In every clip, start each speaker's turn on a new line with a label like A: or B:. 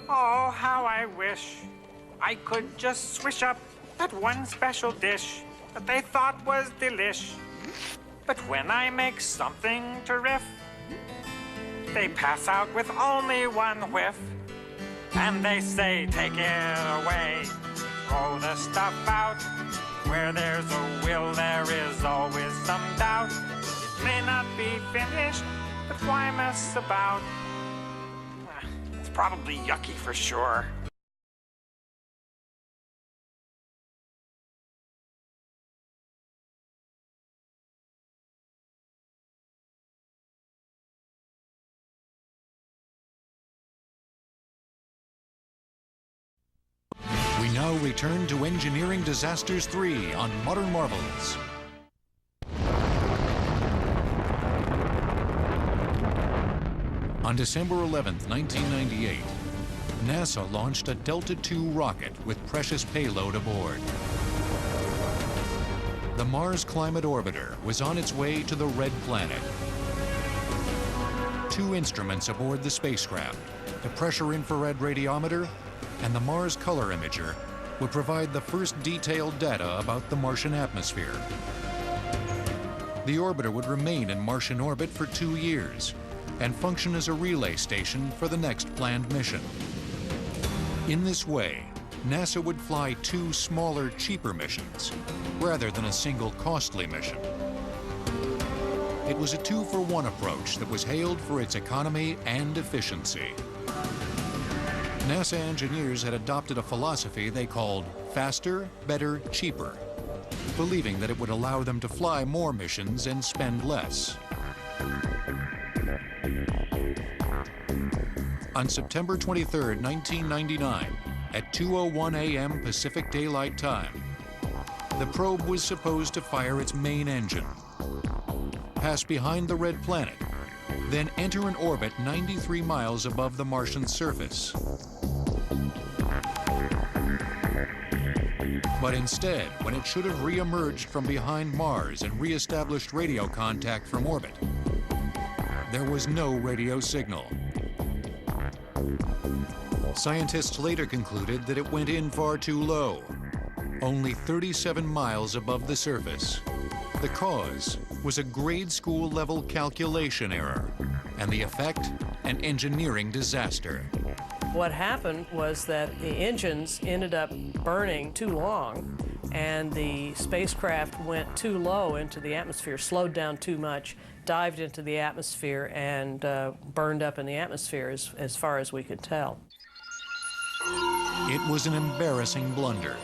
A: Oh, how I wish I could just swish up that one special dish that they thought was delish. But when I make something to riff, they pass out with only one whiff. And they say, take it away, throw the stuff out. Where there's a will, there is always some doubt. It may not be finished, but why mess about? It's probably yucky for sure.
B: We now return to Engineering Disasters 3 on Modern Marvels. On December 11th, 1998, NASA launched a Delta II rocket with precious payload aboard. The Mars Climate Orbiter was on its way to the Red Planet. Two instruments aboard the spacecraft, the Pressure Infrared Radiometer and the Mars Color Imager, would provide the first detailed data about the Martian atmosphere. The orbiter would remain in Martian orbit for 2 years and function as a relay station for the next planned mission. In this way, NASA would fly 2 smaller, cheaper missions rather than a single costly mission. It was a 2-for-1 approach that was hailed for its economy and efficiency. NASA engineers had adopted a philosophy they called faster, better, cheaper, believing that it would allow them to fly more missions and spend less. On September 23, 1999, at 2:01 a.m. Pacific Daylight Time, the probe was supposed to fire its main engine, pass behind the Red Planet, then enter an orbit 93 miles above the Martian surface. But instead, when it should have re-emerged from behind Mars and re-established radio contact from orbit, there was no radio signal. Scientists later concluded that it went in far too low, only 37 miles above the surface. The cause was a grade school level calculation error, and the effect, an engineering disaster.
C: What happened was that the engines ended up burning too long, and the spacecraft went too low into the atmosphere, slowed down too much, dived into the atmosphere, and burned up in the atmosphere as far as we could tell.
B: It was an embarrassing blunder.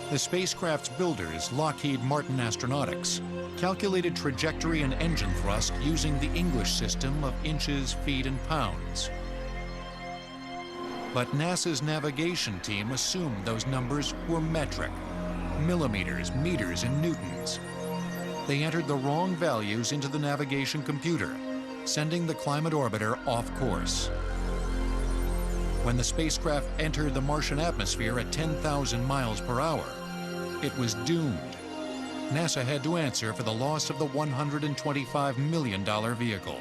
B: The spacecraft's builders, Lockheed Martin Astronautics, calculated trajectory and engine thrust using the English system of inches, feet, and pounds. But NASA's navigation team assumed those numbers were metric, millimeters, meters, and newtons. They entered the wrong values into the navigation computer, sending the climate orbiter off course. When the spacecraft entered the Martian atmosphere at 10,000 miles per hour, it was doomed. NASA had to answer for the loss of the $125 million vehicle.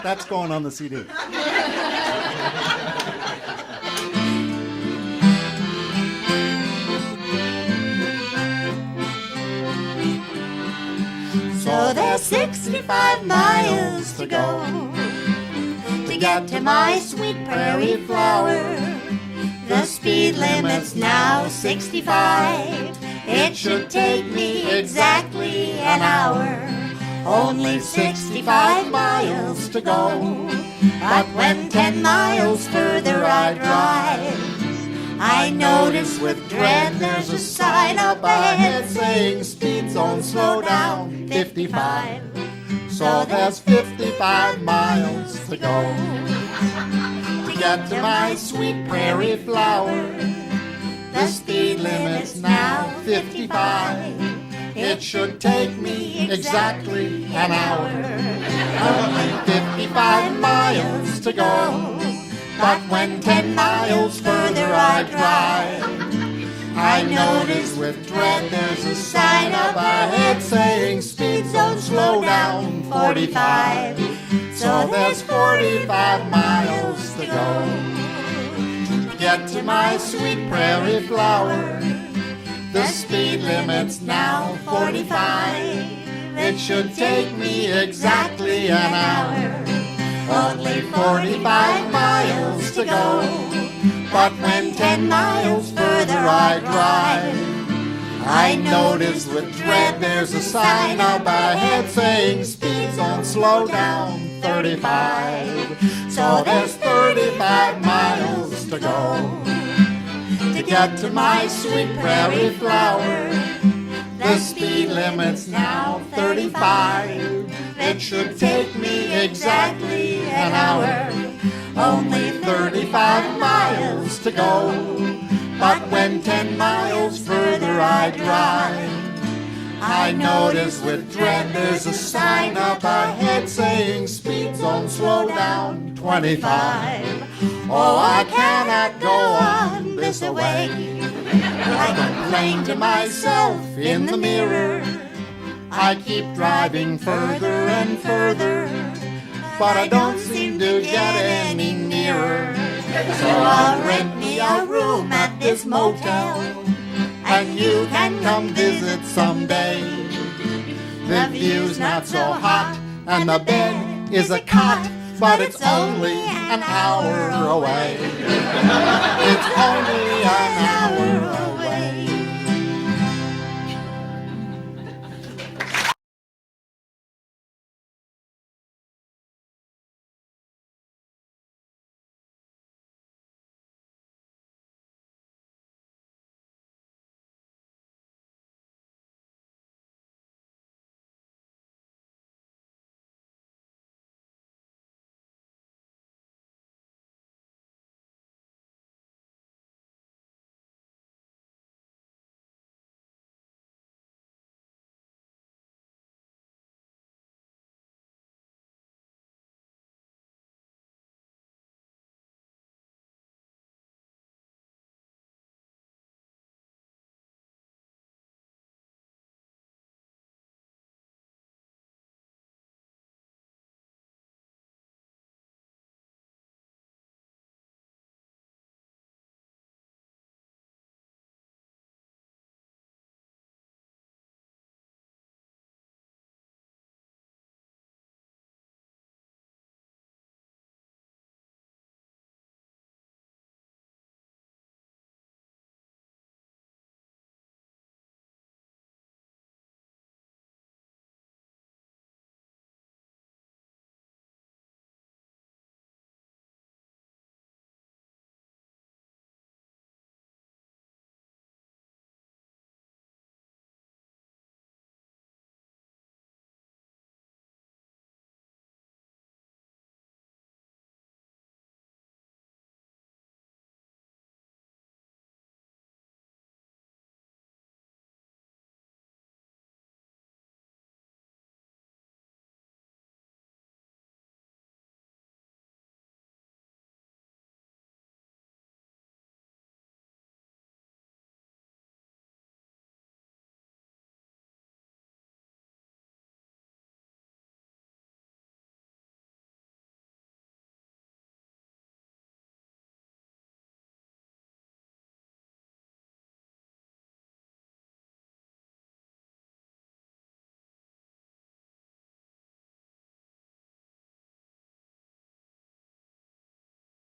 D: That's going on the CD.
E: So there's 65 miles to go to get to my sweet prairie flower. The speed limit's now 65. It should take me exactly an hour. Only 65 miles to go. But when 10 miles further I drive, I notice with dread there's a sign up ahead saying speed zone slow down 55. So there's 55 miles to go to get to my sweet prairie flower. The speed limit's now 55. It should take me exactly an hour. Only 55 miles to go. But when 10 miles further I drive, I notice with dread there's a sign up ahead saying speed zone slow down 45. So there's 45 miles to go to get to my sweet prairie flower. The speed limit's now 45. It should take me exactly an hour. Only 45 miles to go. But when 10 miles further I drive, I notice with dread there's a sign up ahead saying speed zone slow down 35. So there's 35 miles to go to get to my sweet prairie flower. The speed limit's now 35. It should take me exactly an hour. Only 35 miles to go. But when 10 miles further I drive, I notice with dread there's a sign up ahead saying speed zone slow down 25. Oh, I cannot go on this way. I complain to myself in the mirror. I keep driving further and further, but I don't seem to get any nearer. So I'll rent me a room at this motel, and you can come visit someday. The view's not so hot, and the bed is a cot, but it's only an hour away. It's only an hour